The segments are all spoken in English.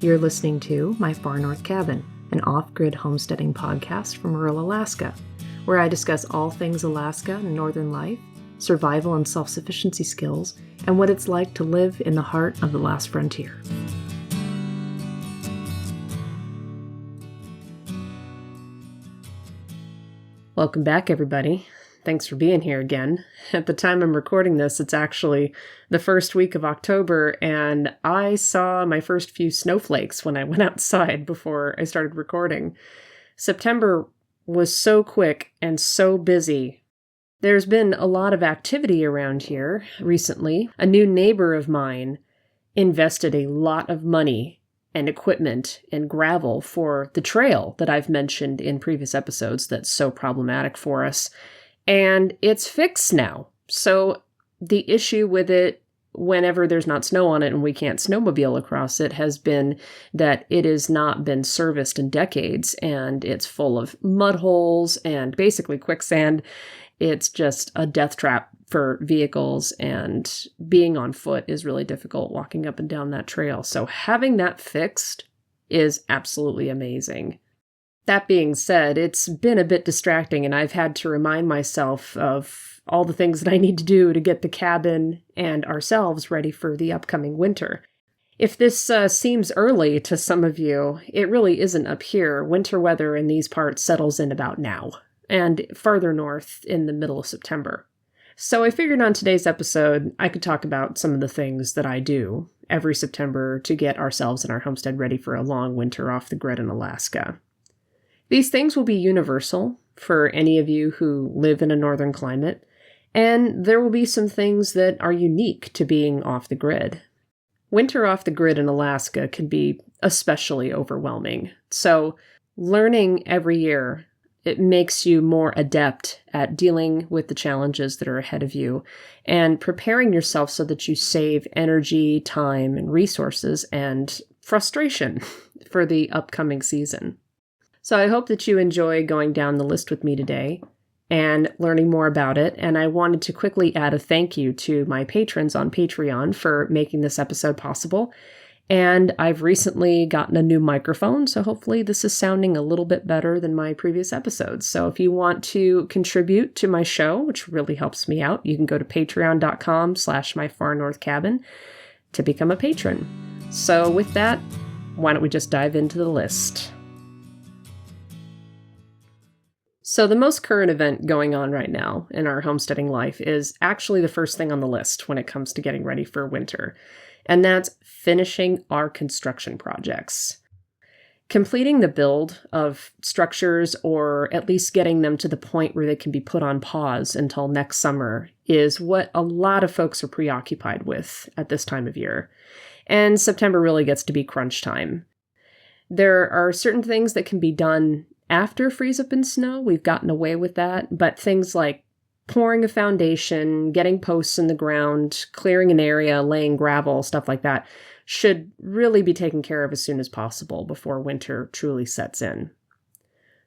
You're listening to My Far North Cabin, an off-grid homesteading podcast from rural Alaska, where I discuss all things Alaska and northern life, survival and self-sufficiency skills, and what it's like to live in the heart of the last frontier. Welcome back, everybody. Thanks for being here again. At the time I'm recording this, it's actually the first week of October, and I saw my first few snowflakes when I went outside before I started recording. September was so quick and so busy. There's been a lot of activity around here recently. A new neighbor of mine invested a lot of money and equipment and gravel for the trail that I've mentioned in previous episodes that's so problematic for us. And it's fixed now. So the issue with it, whenever there's not snow on it and we can't snowmobile across it, has been that it has not been serviced in decades, and it's full of mud holes and basically quicksand. It's just a death trap for vehicles, and being on foot is really difficult walking up and down that trail. So having that fixed is absolutely amazing. That being said, it's been a bit distracting, and I've had to remind myself of all the things that I need to do to get the cabin and ourselves ready for the upcoming winter. If this seems early to some of you, it really isn't up here. Winter weather in these parts settles in about now, and farther north in the middle of September. So I figured on today's episode, I could talk about some of the things that I do every September to get ourselves and our homestead ready for a long winter off the grid in Alaska. These things will be universal for any of you who live in a northern climate, and there will be some things that are unique to being off the grid. Winter off the grid in Alaska can be especially overwhelming, so learning every year, it makes you more adept at dealing with the challenges that are ahead of you and preparing yourself so that you save energy, time, and resources and frustration for the upcoming season. So I hope that you enjoy going down the list with me today and learning more about it. And I wanted to quickly add a thank you to my patrons on Patreon for making this episode possible. And I've recently gotten a new microphone, so hopefully this is sounding a little bit better than my previous episodes. So if you want to contribute to my show, which really helps me out, you can go to patreon.com/myfarnorthcabin to become a patron. So with that, why don't we just dive into the list? So the most current event going on right now in our homesteading life is actually the first thing on the list when it comes to getting ready for winter, and that's finishing our construction projects. Completing the build of structures, or at least getting them to the point where they can be put on pause until next summer, is what a lot of folks are preoccupied with at this time of year. And September really gets to be crunch time. There are certain things that can be done after freeze up in snow. We've gotten away with that, but things like pouring a foundation, getting posts in the ground, clearing an area, laying gravel, stuff like that, should really be taken care of as soon as possible before winter truly sets in.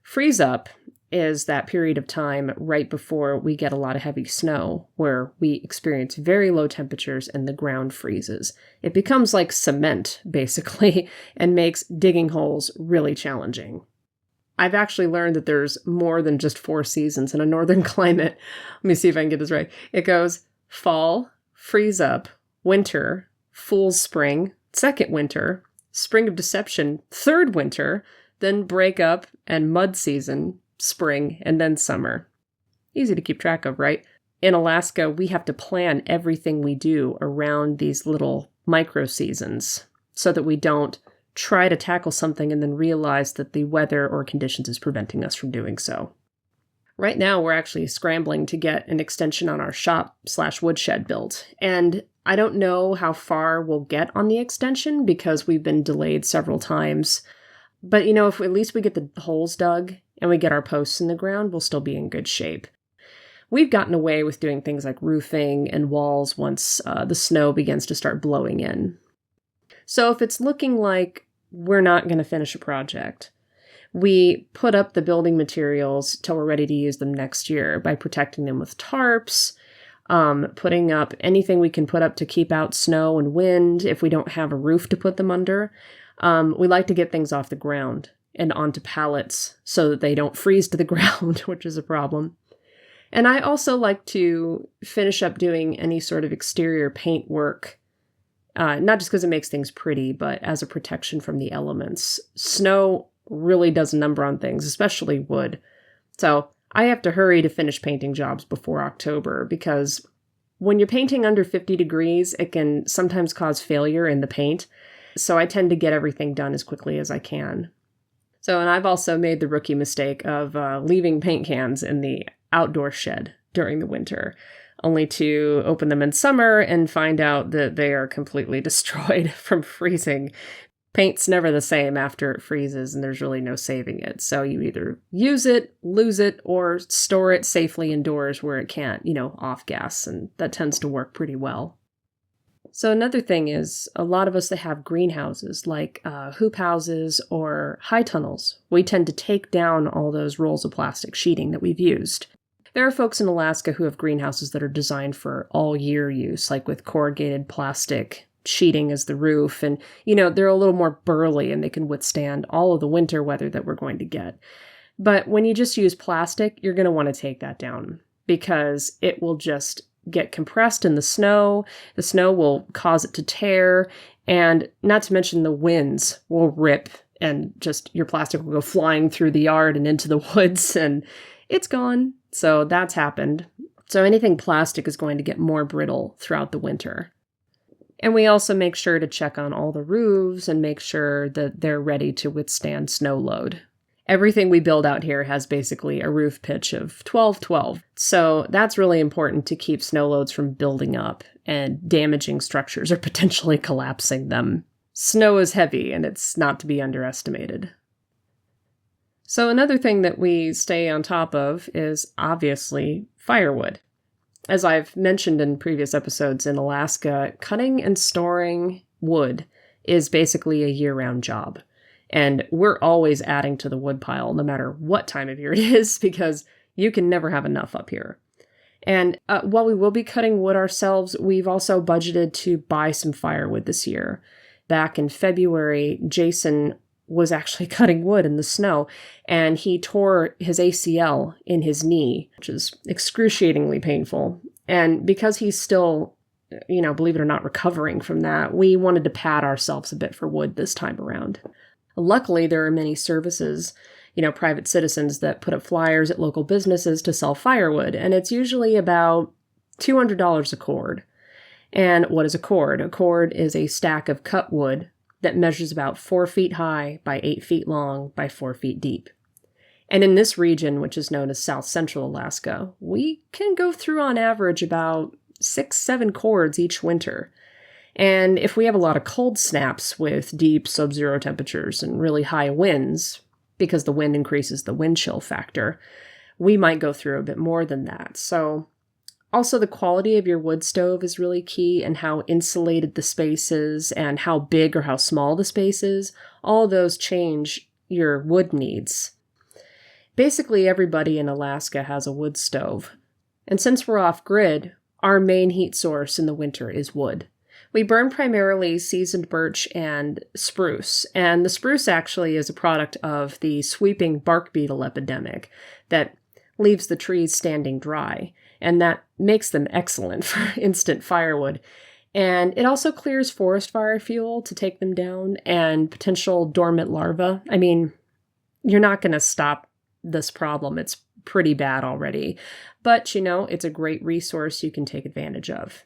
Freeze up is that period of time right before we get a lot of heavy snow, where we experience very low temperatures and the ground freezes. It becomes like cement, basically, and makes digging holes really challenging. I've actually learned that there's more than just 4 seasons in a northern climate. Let me see if I can get this right. It goes fall, freeze up, winter, fool's spring, second winter, spring of deception, third winter, then break up and mud season, spring, and then summer. Easy to keep track of, right? In Alaska, we have to plan everything we do around these little micro seasons so that we don't try to tackle something and then realize that the weather or conditions is preventing us from doing so. Right now, we're actually scrambling to get an extension on our shop/woodshed built. And I don't know how far we'll get on the extension because we've been delayed several times. But, if at least we get the holes dug and we get our posts in the ground, we'll still be in good shape. We've gotten away with doing things like roofing and walls once the snow begins to start blowing in. So if it's looking like we're not going to finish a project, we put up the building materials till we're ready to use them next year by protecting them with tarps, putting up anything we can put up to keep out snow and wind if we don't have a roof to put them under. We like to get things off the ground and onto pallets so that they don't freeze to the ground, which is a problem. And I also like to finish up doing any sort of exterior paint work, not just because it makes things pretty, but as a protection from the elements. Snow really does a number on things, especially wood. So I have to hurry to finish painting jobs before October, because when you're painting under 50 degrees, it can sometimes cause failure in the paint. So I tend to get everything done as quickly as I can. So, and I've also made the rookie mistake of leaving paint cans in the outdoor shed during the winter, only to open them in summer and find out that they are completely destroyed from freezing. Paint's never the same after it freezes, and there's really no saving it. So you either use it, lose it, or store it safely indoors where it can't, off-gas, and that tends to work pretty well. So another thing is, a lot of us that have greenhouses, like hoop houses or high tunnels, we tend to take down all those rolls of plastic sheeting that we've used. There are folks in Alaska who have greenhouses that are designed for all-year use, like with corrugated plastic sheeting as the roof, and, they're a little more burly and they can withstand all of the winter weather that we're going to get. But when you just use plastic, you're going to want to take that down, because it will just get compressed in the snow. The snow will cause it to tear, and not to mention the winds will rip, and just your plastic will go flying through the yard and into the woods, and it's gone. So that's happened. So anything plastic is going to get more brittle throughout the winter. And we also make sure to check on all the roofs and make sure that they're ready to withstand snow load. Everything we build out here has basically a roof pitch of 12-12. So that's really important to keep snow loads from building up and damaging structures or potentially collapsing them. Snow is heavy, and it's not to be underestimated. So another thing that we stay on top of is obviously firewood. As I've mentioned in previous episodes, in Alaska, cutting and storing wood is basically a year-round job. And we're always adding to the wood pile, no matter what time of year it is, because you can never have enough up here. And while we will be cutting wood ourselves, we've also budgeted to buy some firewood this year. Back in February, Jason was actually cutting wood in the snow, and he tore his ACL in his knee, which is excruciatingly painful. And because he's still, believe it or not, recovering from that, we wanted to pad ourselves a bit for wood this time around. Luckily, there are many services, private citizens that put up flyers at local businesses to sell firewood, and it's usually about $200 a cord. And what is a cord? A cord is a stack of cut wood that measures about 4 feet high by 8 feet long by 4 feet deep. And in this region, which is known as South Central Alaska, we can go through on average about 6-7 cords each winter. And if we have a lot of cold snaps with deep sub-zero temperatures and really high winds, because the wind increases the wind chill factor, we might go through a bit more than that. So also the quality of your wood stove is really key, and how insulated the space is and how big or how small the space is. All those change your wood needs. Basically, everybody in Alaska has a wood stove. And since we're off-grid, our main heat source in the winter is wood. We burn primarily seasoned birch and spruce, and the spruce actually is a product of the sweeping bark beetle epidemic that leaves the trees standing dry, and that makes them excellent for instant firewood. And it also clears forest fire fuel to take them down and potential dormant larvae. I mean, you're not going to stop this problem. It's pretty bad already, but it's a great resource you can take advantage of.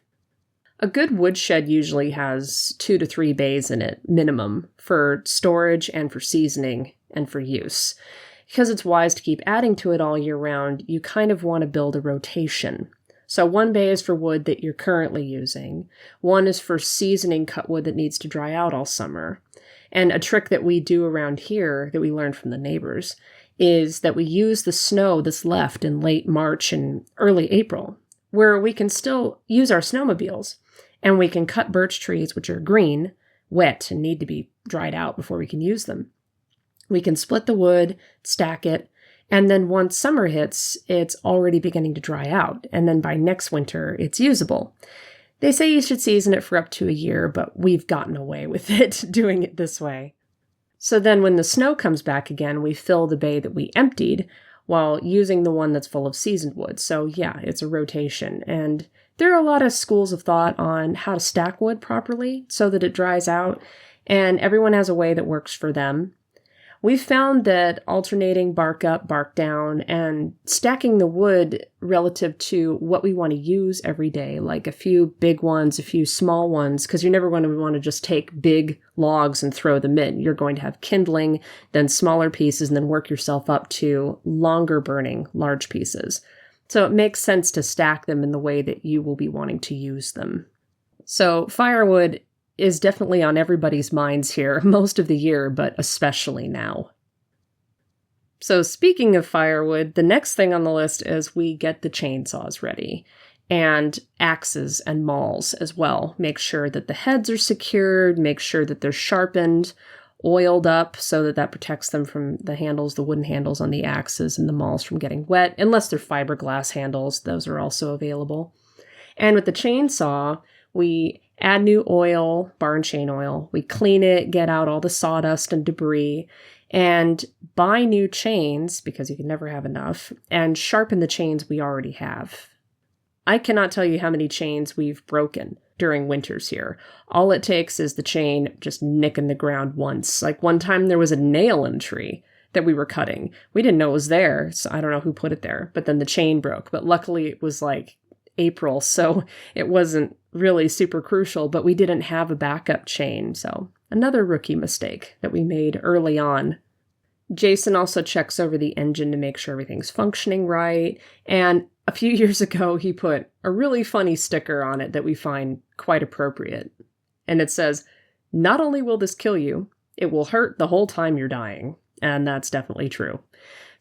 A good woodshed usually has 2 to 3 bays in it, minimum, for storage and for seasoning and for use. Because it's wise to keep adding to it all year round, you kind of want to build a rotation. So 1 bay is for wood that you're currently using. 1 is for seasoning cut wood that needs to dry out all summer. And a trick that we do around here that we learned from the neighbors is that we use the snow that's left in late March and early April, where we can still use our snowmobiles. And we can cut birch trees, which are green, wet, and need to be dried out before we can use them. We can split the wood, stack it, and then once summer hits, it's already beginning to dry out. And then by next winter, it's usable. They say you should season it for up to a year, but we've gotten away with it doing it this way. So then when the snow comes back again, we fill the bay that we emptied while using the one that's full of seasoned wood. So yeah, it's a rotation. And there are a lot of schools of thought on how to stack wood properly so that it dries out, and everyone has a way that works for them. We've found that alternating bark up, bark down, and stacking the wood relative to what we want to use every day, like a few big ones, a few small ones, because you're never going to want to just take big logs and throw them in. You're going to have kindling, then smaller pieces, and then work yourself up to longer burning, large pieces. So it makes sense to stack them in the way that you will be wanting to use them. So firewood is definitely on everybody's minds here most of the year, but especially now. So speaking of firewood, the next thing on the list is we get the chainsaws ready, and axes and mauls as well. Make sure that the heads are secured, make sure that they're sharpened, oiled up so that that protects them from the handles, the wooden handles on the axes, and the mauls from getting wet, unless they're fiberglass handles. Those are also available. And with the chainsaw, we add new oil, barn chain oil. We clean it, get out all the sawdust and debris, and buy new chains, because you can never have enough, and sharpen the chains we already have. I cannot tell you how many chains we've broken during winters here. All it takes is the chain just nicking the ground once. Like one time there was a nail in a tree that we were cutting. We didn't know it was there, so I don't know who put it there, but then the chain broke. But luckily it was like April, so it wasn't really super crucial, but we didn't have a backup chain. So another rookie mistake that we made early on. Jason also checks over the engine to make sure everything's functioning right. And a few years ago, he put a really funny sticker on it that we find quite appropriate. And it says, "Not only will this kill you, it will hurt the whole time you're dying." And that's definitely true.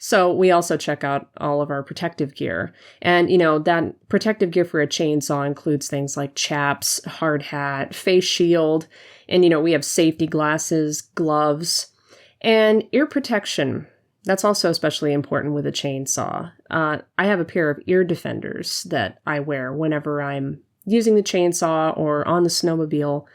So we also check out all of our protective gear. And, that protective gear for a chainsaw includes things like chaps, hard hat, face shield, and, we have safety glasses, gloves, and ear protection. That's also especially important with a chainsaw. I have a pair of ear defenders that I wear whenever I'm using the chainsaw or on the snowmobile,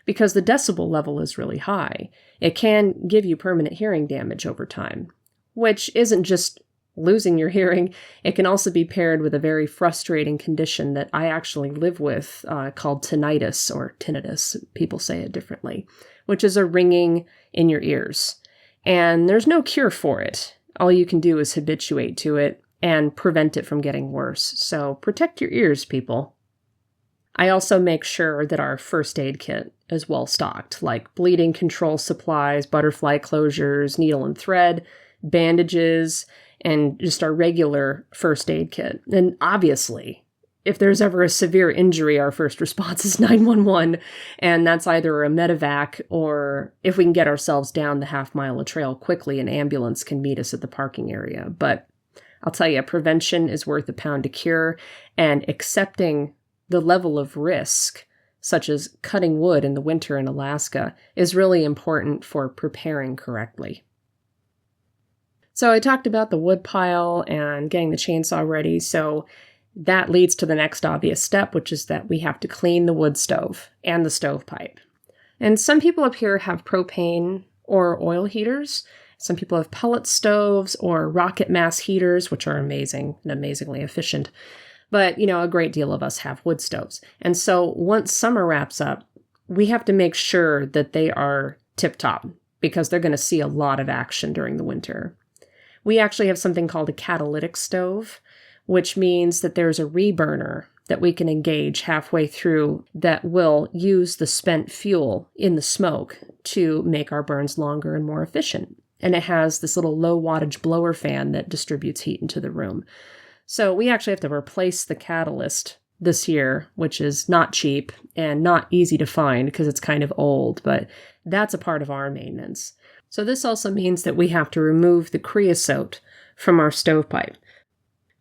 because the decibel level is really high. It can give you permanent hearing damage over time, which isn't just losing your hearing. It can also be paired with a very frustrating condition that I actually live with called tinnitus, or tinnitus. People say it differently, which is a ringing in your ears. And there's no cure for it. All you can do is habituate to it and prevent it from getting worse. So protect your ears, people. I also make sure that our first aid kit is well stocked, like bleeding control supplies, butterfly closures, needle and thread, bandages, and just our regular first aid kit. And obviously, if there's ever a severe injury, our first response is 911, and that's either a medevac, or if we can get ourselves down the half-mile of trail quickly, an ambulance can meet us at the parking area. But I'll tell you, prevention is worth a pound to cure, and accepting the level of risk, such as cutting wood in the winter in Alaska, is really important for preparing correctly. So I talked about the wood pile and getting the chainsaw ready, so that leads to the next obvious step, which is that we have to clean the wood stove and the stovepipe. And some people up here have propane or oil heaters. Some people have pellet stoves or rocket mass heaters, which are amazing and amazingly efficient. But, a great deal of us have wood stoves. And so once summer wraps up, we have to make sure that they are tip-top, because they're going to see a lot of action during the winter. We actually have something called a catalytic stove, which means that there's a reburner that we can engage halfway through that will use the spent fuel in the smoke to make our burns longer and more efficient. And it has this little low wattage blower fan that distributes heat into the room. So we actually have to replace the catalyst this year, which is not cheap and not easy to find because it's kind of old, but that's a part of our maintenance. So this also means that we have to remove the creosote from our stovepipe.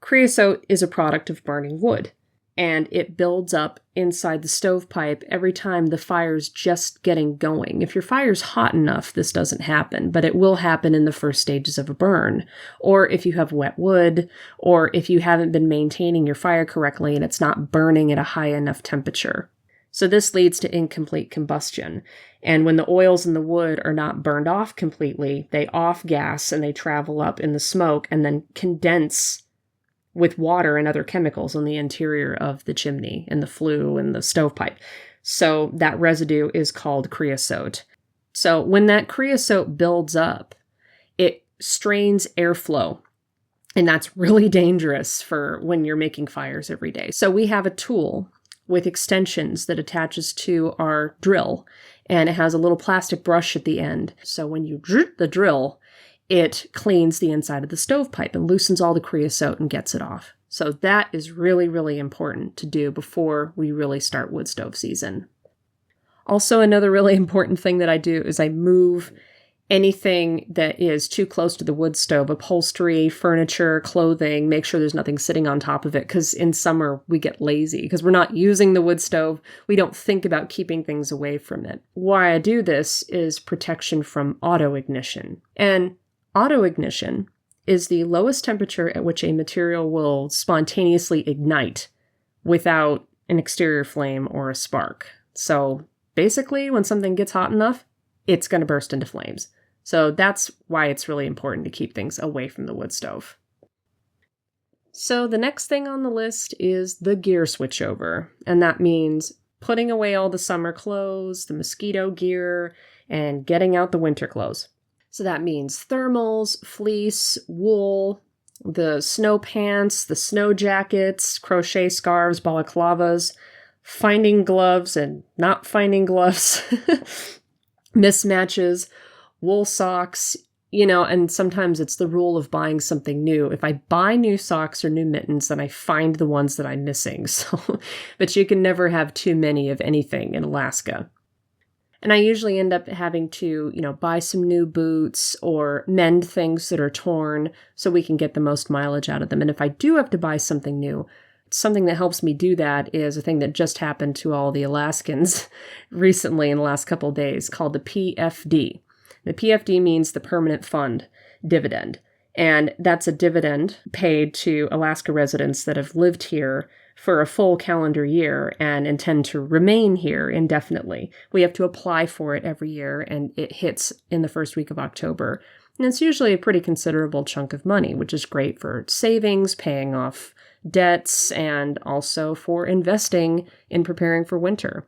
Creosote is a product of burning wood, and it builds up inside the stovepipe every time the fire's just getting going. If your fire's hot enough, this doesn't happen, but it will happen in the first stages of a burn, or if you have wet wood, or if you haven't been maintaining your fire correctly and it's not burning at a high enough temperature. So this leads to incomplete combustion. And when the oils in the wood are not burned off completely, they off-gas and they travel up in the smoke and then condense with water and other chemicals on the interior of the chimney and the flue and the stovepipe. So that residue is called creosote. So when that creosote builds up, it strains airflow. And that's really dangerous for when you're making fires every day. So we have a tool with extensions that attaches to our drill, and it has a little plastic brush at the end. So when you drip the drill, it cleans the inside of the stovepipe and loosens all the creosote and gets it off. So that is really, really important to do before we really start wood stove season. Also, another really important thing that I do is I move anything that is too close to the wood stove, upholstery, furniture, clothing, make sure there's nothing sitting on top of it, because in summer we get lazy because we're not using the wood stove. We don't think about keeping things away from it. Why I do this is protection from auto ignition. And auto ignition is the lowest temperature at which a material will spontaneously ignite without an exterior flame or a spark. So basically, when something gets hot enough, it's going to burst into flames. So that's why it's really important to keep things away from the wood stove. So the next thing on the list is the gear switchover. And that means putting away all the summer clothes, the mosquito gear, and getting out the winter clothes. So that means thermals, fleece, wool, the snow pants, the snow jackets, crochet scarves, balaclavas, finding gloves and not finding gloves, mismatches, wool socks, and sometimes it's the rule of buying something new. If I buy new socks or new mittens, then I find the ones that I'm missing. But you can never have too many of anything in Alaska. And I usually end up having to, buy some new boots or mend things that are torn so we can get the most mileage out of them. And if I do have to buy something new, something that helps me do that is a thing that just happened to all the Alaskans recently in the last couple of days called the PFD. The PFD means the Permanent Fund Dividend. And that's a dividend paid to Alaska residents that have lived here for a full calendar year and intend to remain here indefinitely. We have to apply for it every year, and it hits in the first week of October. And it's usually a pretty considerable chunk of money, which is great for savings, paying off debts, and also for investing in preparing for winter.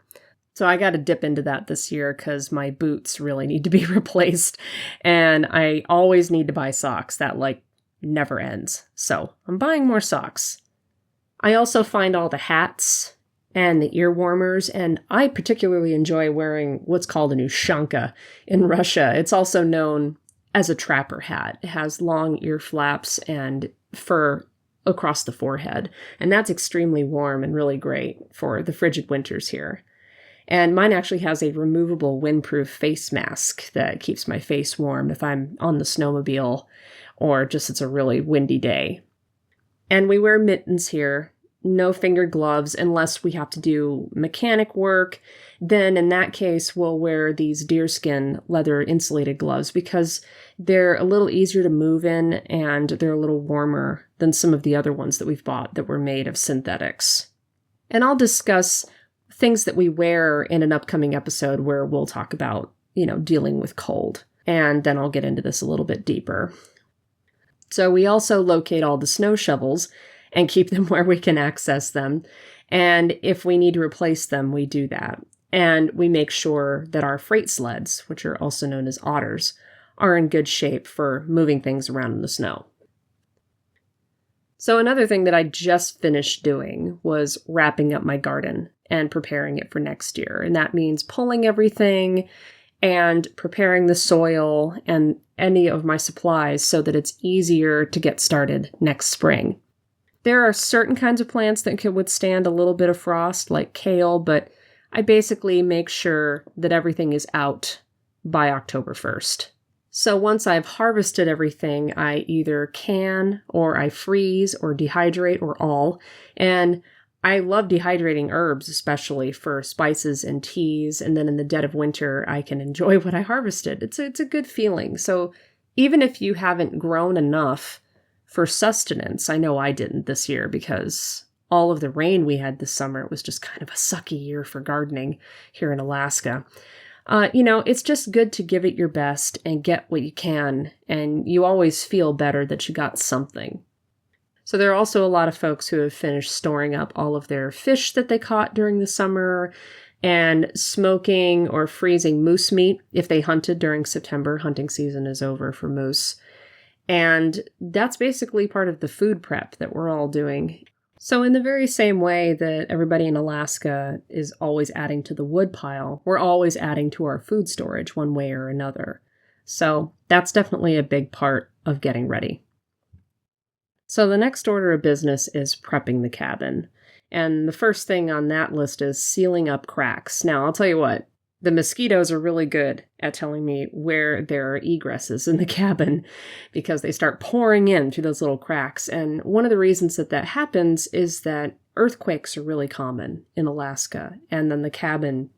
So I got to dip into that this year because my boots really need to be replaced. And I always need to buy socks. That never ends. So I'm buying more socks. I also find all the hats and the ear warmers, and I particularly enjoy wearing what's called an ushanka in Russia. It's also known as a trapper hat. It has long ear flaps and fur across the forehead, and that's extremely warm and really great for the frigid winters here. And mine actually has a removable windproof face mask that keeps my face warm if I'm on the snowmobile or just it's a really windy day. And we wear mittens here, no finger gloves unless we have to do mechanic work. Then in that case, we'll wear these deerskin leather insulated gloves because they're a little easier to move in and they're a little warmer than some of the other ones that we've bought that were made of synthetics. And I'll discuss things that we wear in an upcoming episode where we'll talk about, dealing with cold. And then I'll get into this a little bit deeper. So we also locate all the snow shovels and keep them where we can access them. And if we need to replace them, we do that. And we make sure that our freight sleds, which are also known as otters, are in good shape for moving things around in the snow. So another thing that I just finished doing was wrapping up my garden and preparing it for next year. And that means pulling everything and preparing the soil and any of my supplies so that it's easier to get started next spring. There are certain kinds of plants that can withstand a little bit of frost, like kale, but I basically make sure that everything is out by October 1st. So once I've harvested everything, I either can or I freeze or dehydrate or all. And I love dehydrating herbs, especially for spices and teas. And then in the dead of winter, I can enjoy what I harvested. It's a good feeling. So even if you haven't grown enough for sustenance, I know I didn't this year because all of the rain we had this summer. It was just kind of a sucky year for gardening here in Alaska. It's just good to give it your best and get what you can, and you always feel better that you got something. So there are also a lot of folks who have finished storing up all of their fish that they caught during the summer and smoking or freezing moose meat if they hunted during September. Hunting season is over for moose. And that's basically part of the food prep that we're all doing. So in the very same way that everybody in Alaska is always adding to the wood pile, we're always adding to our food storage one way or another. So that's definitely a big part of getting ready. So the next order of business is prepping the cabin. And the first thing on that list is sealing up cracks. Now, I'll tell you what, the mosquitoes are really good at telling me where there are egresses in the cabin because they start pouring in through those little cracks. And one of the reasons that happens is that earthquakes are really common in Alaska. And then the cabin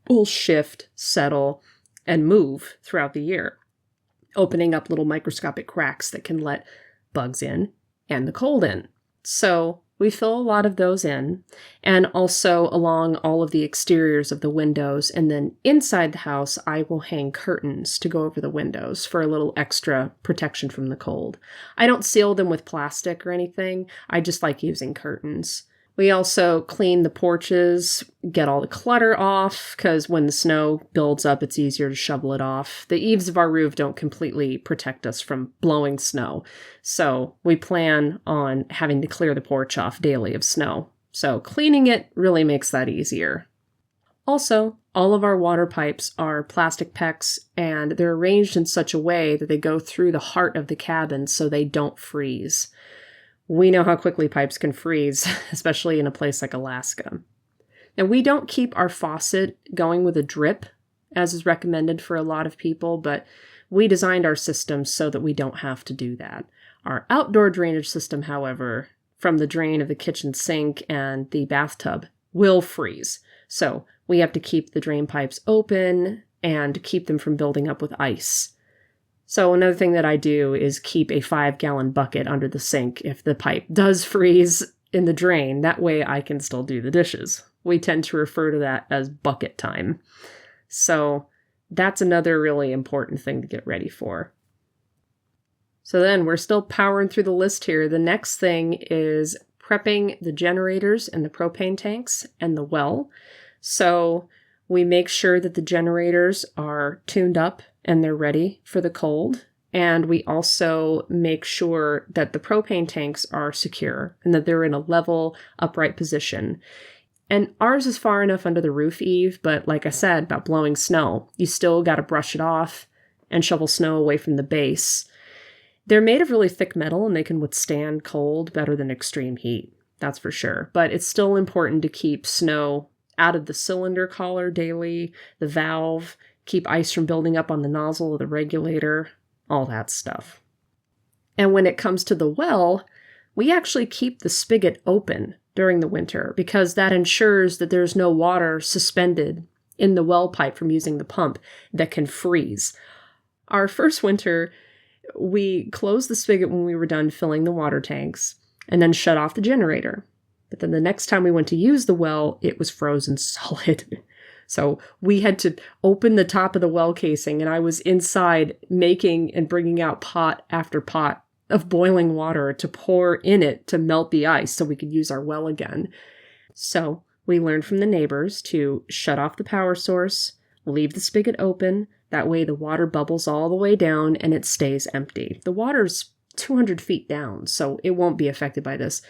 will shift, settle, and move throughout the year, opening up little microscopic cracks that can let bugs in and the cold in. So we fill a lot of those in, and also along all of the exteriors of the windows. And then inside the house, I will hang curtains to go over the windows for a little extra protection from the cold. I don't seal them with plastic or anything. I just like using curtains. We also clean the porches, get all the clutter off, because when the snow builds up, it's easier to shovel it off. The eaves of our roof don't completely protect us from blowing snow, so we plan on having to clear the porch off daily of snow. So cleaning it really makes that easier. Also, all of our water pipes are plastic PEX, and they're arranged in such a way that they go through the heart of the cabin so they don't freeze. We know how quickly pipes can freeze, especially in a place like Alaska. Now, we don't keep our faucet going with a drip, as is recommended for a lot of people, but we designed our system so that we don't have to do that. Our outdoor drainage system, however, from the drain of the kitchen sink and the bathtub, will freeze. So we have to keep the drain pipes open and keep them from building up with ice. So another thing that I do is keep a 5-gallon bucket under the sink if the pipe does freeze in the drain. That way I can still do the dishes. We tend to refer to that as bucket time. So that's another really important thing to get ready for. So then we're still powering through the list here. The next thing is prepping the generators and the propane tanks and the well. So we make sure that the generators are tuned up and they're ready for the cold. And we also make sure that the propane tanks are secure and that they're in a level, upright position. And ours is far enough under the roof eave, but like I said about blowing snow, you still got to brush it off and shovel snow away from the base. They're made of really thick metal and they can withstand cold better than extreme heat, that's for sure. But it's still important to keep snow out of the cylinder collar daily, the valve, keep ice from building up on the nozzle of the regulator, all that stuff. And when it comes to the well, we actually keep the spigot open during the winter because that ensures that there's no water suspended in the well pipe from using the pump that can freeze. Our first winter, we closed the spigot when we were done filling the water tanks and then shut off the generator. But then the next time we went to use the well, it was frozen solid. So we had to open the top of the well casing, and I was inside making and bringing out pot after pot of boiling water to pour in it to melt the ice so we could use our well again. So we learned from the neighbors to shut off the power source, leave the spigot open. That way the water bubbles all the way down and it stays empty. The water's 200 feet down, so it won't be affected by this.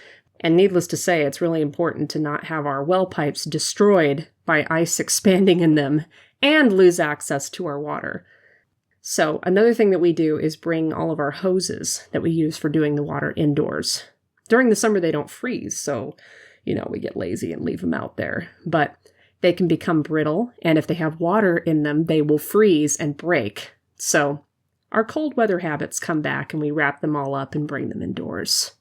And needless to say, it's really important to not have our well pipes destroyed by ice expanding in them and lose access to our water. So another thing that we do is bring all of our hoses that we use for doing the water indoors. During the summer, they don't freeze, so, we get lazy and leave them out there. But they can become brittle, and if they have water in them, they will freeze and break. So our cold weather habits come back, and we wrap them all up and bring them indoors.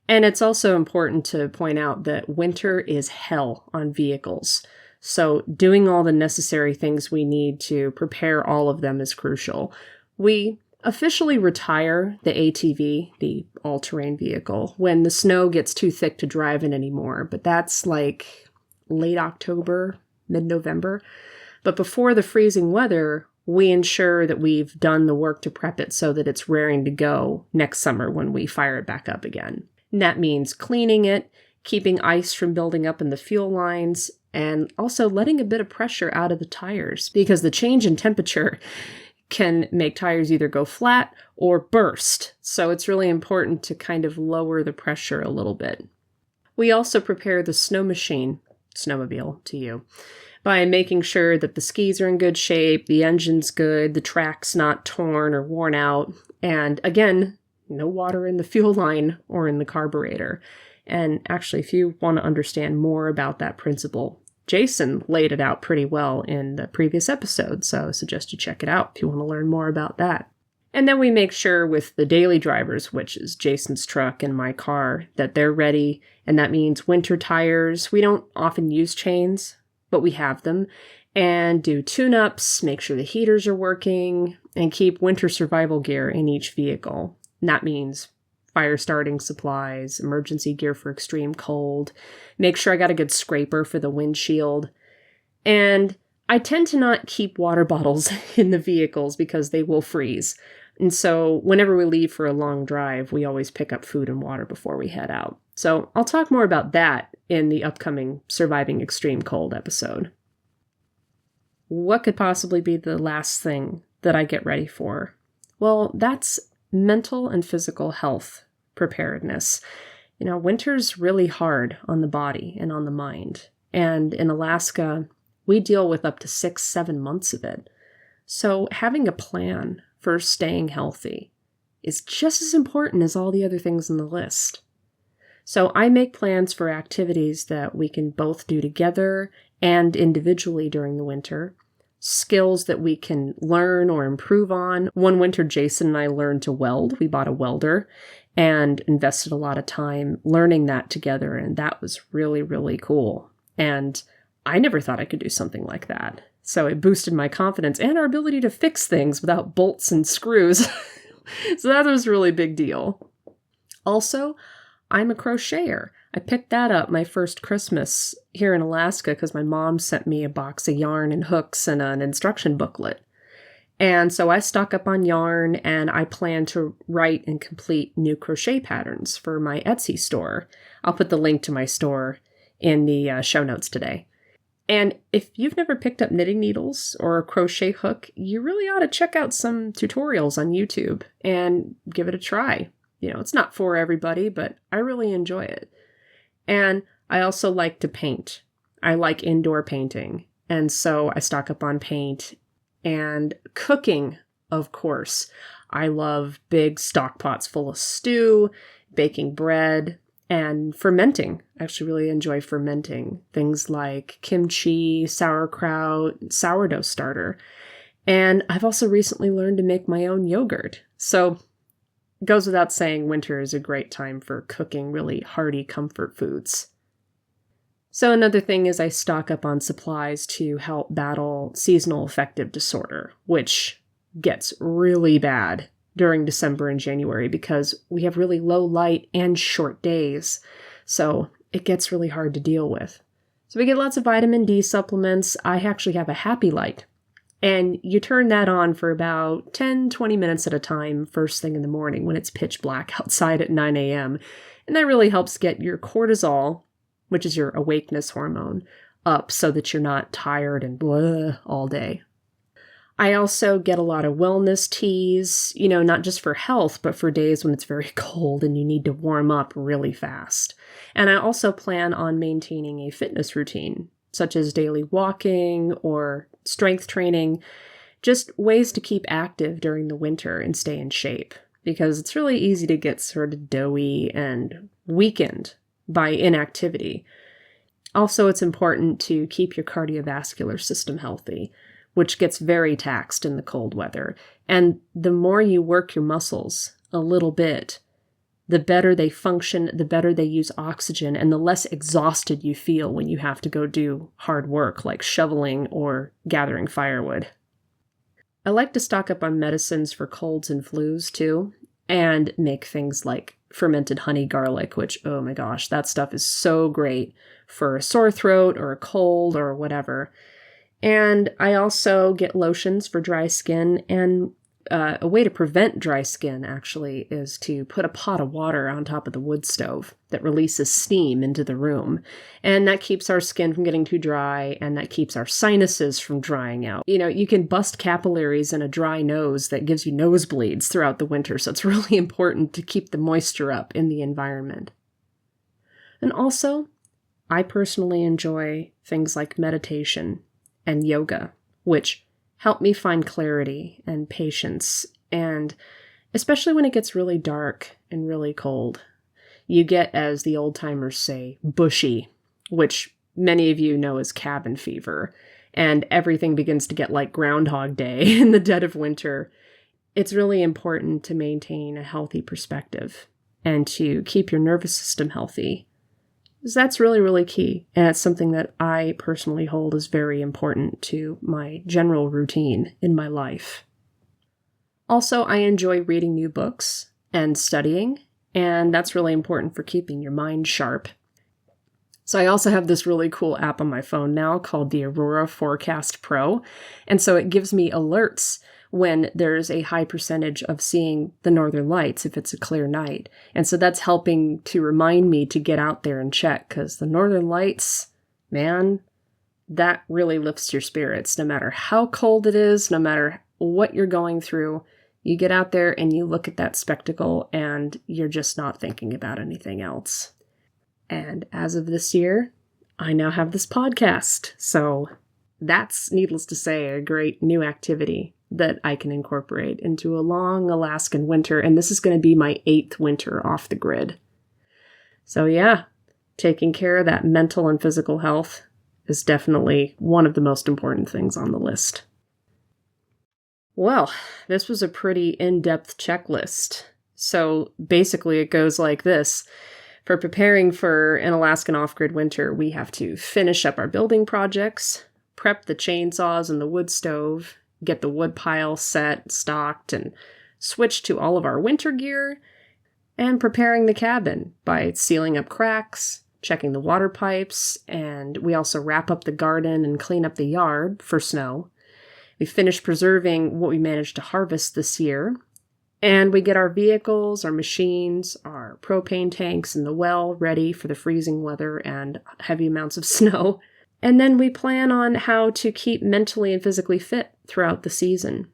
And it's also important to point out that winter is hell on vehicles. So doing all the necessary things we need to prepare all of them is crucial. We officially retire the ATV, the all-terrain vehicle, when the snow gets too thick to drive in anymore. But that's like late October, mid-November. But before the freezing weather, we ensure that we've done the work to prep it so that it's raring to go next summer when we fire it back up again. And that means cleaning it, keeping ice from building up in the fuel lines, and also letting a bit of pressure out of the tires, because the change in temperature can make tires either go flat or burst. So it's really important to kind of lower the pressure a little bit. We also prepare the snowmobile to you, by making sure that the skis are in good shape, the engine's good, the track's not torn or worn out, and again, no water in the fuel line or in the carburetor. And actually, if you want to understand more about that principle, Jason laid it out pretty well in the previous episode, so I suggest you check it out if you want to learn more about that. And then we make sure with the daily drivers, which is Jason's truck and my car, that they're ready, and that means winter tires. We don't often use chains, but we have them, and do tune-ups, make sure the heaters are working, and keep winter survival gear in each vehicle. And that means fire starting supplies, emergency gear for extreme cold, make sure I got a good scraper for the windshield. And I tend to not keep water bottles in the vehicles because they will freeze. And so whenever we leave for a long drive, we always pick up food and water before we head out. So I'll talk more about that in the upcoming Surviving Extreme Cold episode. What could possibly be the last thing that I get ready for? Well, that's mental and physical health preparedness. Winter's really hard on the body and on the mind. And in Alaska, we deal with up to 6-7 months of it. So having a plan for staying healthy is just as important as all the other things on the list. So I make plans for activities that we can both do together and individually during the winter, skills that we can learn or improve on. One winter, Jason and I learned to weld. We bought a welder and invested a lot of time learning that together, and that was really, really cool. And I never thought I could do something like that. So it boosted my confidence and our ability to fix things without bolts and screws. So that was a really big deal. Also, I'm a crocheter. I picked that up my first Christmas here in Alaska because my mom sent me a box of yarn and hooks and an instruction booklet. And so I stock up on yarn, and I plan to write and complete new crochet patterns for my Etsy store. I'll put the link to my store in the show notes today. And if you've never picked up knitting needles or a crochet hook, you really ought to check out some tutorials on YouTube and give it a try. It's not for everybody, but I really enjoy it. And I also like to paint. I like indoor painting. And so I stock up on paint and cooking, of course. I love big stock pots full of stew, baking bread, and fermenting. I actually really enjoy fermenting things like kimchi, sauerkraut, sourdough starter. And I've also recently learned to make my own yogurt. So it goes without saying, winter is a great time for cooking really hearty comfort foods. So another thing is I stock up on supplies to help battle seasonal affective disorder, which gets really bad during December and January because we have really low light and short days. So it gets really hard to deal with. So we get lots of vitamin D supplements. I actually have a happy light. And you turn that on for about 10-20 minutes at a time first thing in the morning when it's pitch black outside at 9 a.m. And that really helps get your cortisol, which is your awakeness hormone, up so that you're not tired and blah all day. I also get a lot of wellness teas, not just for health, but for days when it's very cold and you need to warm up really fast. And I also plan on maintaining a fitness routine, such as daily walking or strength training, just ways to keep active during the winter and stay in shape, because it's really easy to get sort of doughy and weakened by inactivity. Also, it's important to keep your cardiovascular system healthy, which gets very taxed in the cold weather. And the more you work your muscles a little bit, the better they function, the better they use oxygen, and the less exhausted you feel when you have to go do hard work like shoveling or gathering firewood. I like to stock up on medicines for colds and flus too, and make things like fermented honey garlic, which, oh my gosh, that stuff is so great for a sore throat or a cold or whatever. And I also get lotions for dry skin, and a way to prevent dry skin, actually, is to put a pot of water on top of the wood stove that releases steam into the room. And that keeps our skin from getting too dry, and that keeps our sinuses from drying out. You know, you can bust capillaries in a dry nose that gives you nosebleeds throughout the winter, so it's really important to keep the moisture up in the environment. And also, I personally enjoy things like meditation and yoga, which help me find clarity and patience, and especially when it gets really dark and really cold. You get, as the old-timers say, bushy, which many of you know as cabin fever, and everything begins to get like Groundhog Day in the dead of winter. It's really important to maintain a healthy perspective and to keep your nervous system healthy. That's really, really key, and it's something that I personally hold as very important to my general routine in my life. Also, I enjoy reading new books and studying, and that's really important for keeping your mind sharp. So I also have this really cool app on my phone now called the Aurora Forecast Pro, and so it gives me alerts when there's a high percentage of seeing the northern lights if it's a clear night. And so that's helping to remind me to get out there and check, because the northern lights, man, that really lifts your spirits. No matter how cold it is, no matter what you're going through, you get out there and you look at that spectacle and you're just not thinking about anything else. And as of this year, I now have this podcast. So that's, needless to say, a great new activity that I can incorporate into a long Alaskan winter, and this is going to be my 8th winter off the grid. So yeah, taking care of that mental and physical health is definitely one of the most important things on the list. Well, this was a pretty in-depth checklist. So basically it goes like this. For preparing for an Alaskan off-grid winter, we have to finish up our building projects, prep the chainsaws and the wood stove, get the wood pile set, stocked, and switch to all of our winter gear, and preparing the cabin by sealing up cracks, checking the water pipes, and we also wrap up the garden and clean up the yard for snow. We finish preserving what we managed to harvest this year, and we get our vehicles, our machines, our propane tanks, and the well ready for the freezing weather and heavy amounts of snow. And then we plan on how to keep mentally and physically fit throughout the season.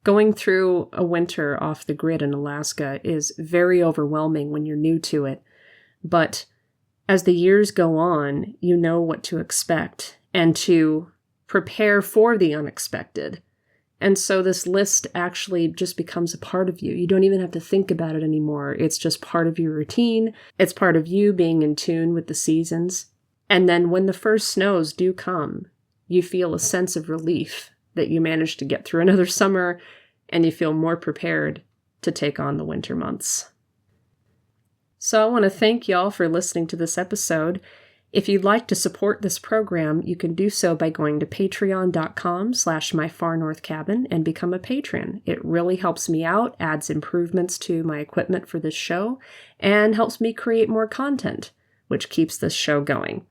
Going through a winter off the grid in Alaska is very overwhelming when you're new to it. But as the years go on, you know what to expect and to prepare for the unexpected. And so this list actually just becomes a part of you. You don't even have to think about it anymore. It's just part of your routine. It's part of you being in tune with the seasons. And then when the first snows do come, you feel a sense of relief that you managed to get through another summer, and you feel more prepared to take on the winter months. So I want to thank y'all for listening to this episode. If you'd like to support this program, you can do so by going to patreon.com/myfarnorthcabin and become a patron. It really helps me out, adds improvements to my equipment for this show, and helps me create more content, which keeps this show going.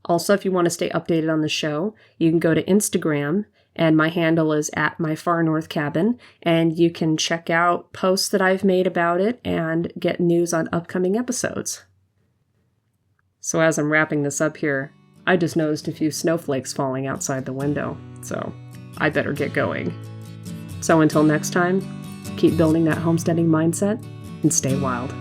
Also, if you want to stay updated on the show, you can go to Instagram, and my handle is @myfarnorthcabin, and you can check out posts that I've made about it and get news on upcoming episodes. So as I'm wrapping this up here, I just noticed a few snowflakes falling outside the window, so I better get going. So until next time, keep building that homesteading mindset and stay wild.